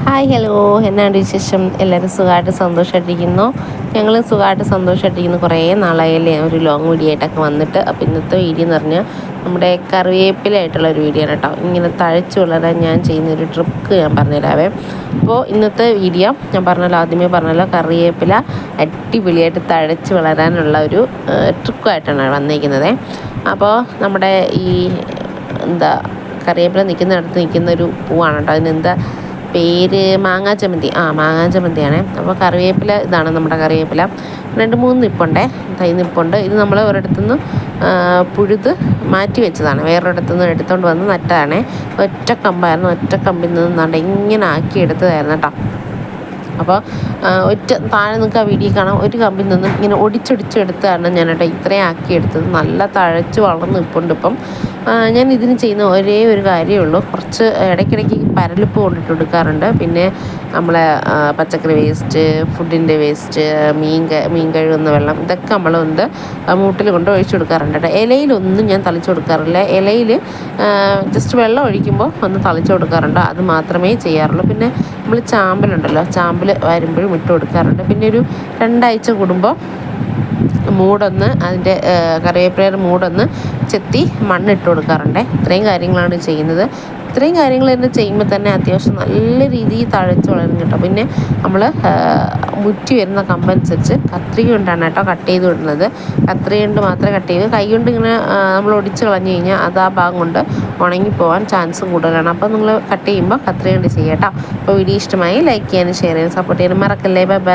Hi hello, എന്നാണ് വിശേഷം? എല്ലാവരും സുഖമായിട്ട് സന്തോഷമായിട്ടിരിക്കുന്നു. ഞങ്ങൾ സുഖമായിട്ട് സന്തോഷമായിട്ടിരിക്കുന്നു. കുറേ നാളായല്ലേ ഒരു ലോങ് വീഡിയോ ആയിട്ടൊക്കെ വന്നിട്ട്. അപ്പോൾ ഇന്നത്തെ വീഡിയോ എന്ന് പറഞ്ഞാൽ നമ്മുടെ കറിവേപ്പിലായിട്ടുള്ളൊരു വീഡിയോ ആണ് കേട്ടോ. ഇങ്ങനെ തഴച്ച് വളരാൻ ഞാൻ ചെയ്യുന്നൊരു ട്രിക്ക് ഞാൻ പറഞ്ഞുതരാവേ. അപ്പോൾ ഇന്നത്തെ വീഡിയോ ഞാൻ പറഞ്ഞല്ലോ, ആദ്യമേ പറഞ്ഞല്ലോ, കറിവേപ്പില അടിപൊളിയായിട്ട് തഴച്ച് വളരാനുള്ള ഒരു ട്രിക്കുമായിട്ടാണ് വന്നിരിക്കുന്നത്. അപ്പോൾ നമ്മുടെ ഈ എന്താ കറിവേപ്പില നിൽക്കുന്ന ഒരു പൂവാണ് കേട്ടോ. അതിനെന്താ പേര്? മാങ്ങാ ചമ്മന്തി. മാങ്ങാ ചമ്മന്തിയാണ്. അപ്പോൾ കറിവേപ്പില ഇതാണ് നമ്മുടെ കറിവേപ്പില. 2-3 നിപ്പുണ്ടേ, തൈ നിപ്പുണ്ട്. ഇത് നമ്മൾ ഒരിടത്തുനിന്ന് പുഴുത് മാറ്റി വെച്ചതാണ്. വേറൊരിടത്തുനിന്ന് എടുത്തുകൊണ്ട് വന്ന് നട്ടതാണ്. ഒറ്റ കമ്പായിരുന്നു. ഒറ്റ കമ്പിൽ നിന്ന് ഇങ്ങനെ ആക്കി എടുത്തതായിരുന്നു കേട്ടോ. അപ്പോൾ താഴെ നിങ്ങൾക്ക് ആ വീഡിയോ കാണാം. ഒരു കമ്പിൽ നിന്നും ഇങ്ങനെ ഒടിച്ചൊടിച്ചെടുത്താണ് ഞാൻ കേട്ടോ ഇത്രയും ആക്കിയെടുത്തത്. നല്ല തഴച്ച് വളർന്ന് നിൽപ്പുണ്ട് ഇപ്പം. ഞാൻ ഇതിന് ചെയ്യുന്ന ഒരേ ഒരു കാര്യമേ ഉള്ളൂ, കുറച്ച് ഇടയ്ക്കിടയ്ക്ക് പരലിപ്പ് കൊണ്ടിട്ട് കൊടുക്കാറുണ്ട്. പിന്നെ നമ്മളെ പച്ചക്കറി വേസ്റ്റ്, ഫുഡിൻ്റെ വേസ്റ്റ്, മീൻ കഴുകുന്ന വെള്ളം, ഇതൊക്കെ നമ്മൾ മൂട്ടിൽ കൊണ്ട് ഒഴിച്ചു കൊടുക്കാറുണ്ട് കേട്ടോ. ഇലയിലൊന്നും ഞാൻ തളിച്ചു കൊടുക്കാറില്ല. ഇലയിൽ ജസ്റ്റ് വെള്ളം ഒഴിക്കുമ്പോൾ ഒന്ന് തളിച്ചു കൊടുക്കാറുണ്ട്. അത് മാത്രമേ ചെയ്യാറുള്ളൂ. പിന്നെ നമ്മൾ ചാമ്പലുണ്ടല്ലോ, ചാമ്പൽ വരുമ്പോഴും ഇട്ട് കൊടുക്കാറുണ്ട്. പിന്നെ ഒരു 2 ആഴ്ച കൂടുമ്പോൾ മൂടൊന്ന് അതിൻ്റെ കറിവേപ്പിലയുടെ മൂടൊന്ന് ചെത്തി മണ്ണിട്ട് കൊടുക്കാറുണ്ട്. ഇത്രയും കാര്യങ്ങളാണ് ചെയ്യുന്നത്. ഇത്രയും കാര്യങ്ങൾ തന്നെ ചെയ്യുമ്പോൾ തന്നെ അത്യാവശ്യം നല്ല രീതിയിൽ തഴച്ച് വളരും കേട്ടോ. പിന്നെ നമ്മൾ മുറ്റി വരുന്ന കമ്പനുസരിച്ച് കത്രിക കൊണ്ടാണ് കേട്ടോ കട്ട് ചെയ്ത് വിടുന്നത്. കത്രിക കൊണ്ട് മാത്രമേ കട്ട് ചെയ്ത്, കൈ കൊണ്ട് ഇങ്ങനെ നമ്മൾ ഒടിച്ച് കളഞ്ഞു കഴിഞ്ഞാൽ അത് ആ ഭാഗം കൊണ്ട് ഉണങ്ങിപ്പോകാൻ ചാൻസ് കൂടുതലാണ്. അപ്പോൾ നിങ്ങൾ കട്ട് ചെയ്യുമ്പോൾ കത്രിക കൊണ്ട് ചെയ്യാം കേട്ടോ. അപ്പോൾ വീഡിയോ ഇഷ്ടമായി ലൈക്ക് ചെയ്യാനും ഷെയർ ചെയ്യാനും സപ്പോർട്ട് ചെയ്യാനും മറക്കല്ലേ. Bye bye.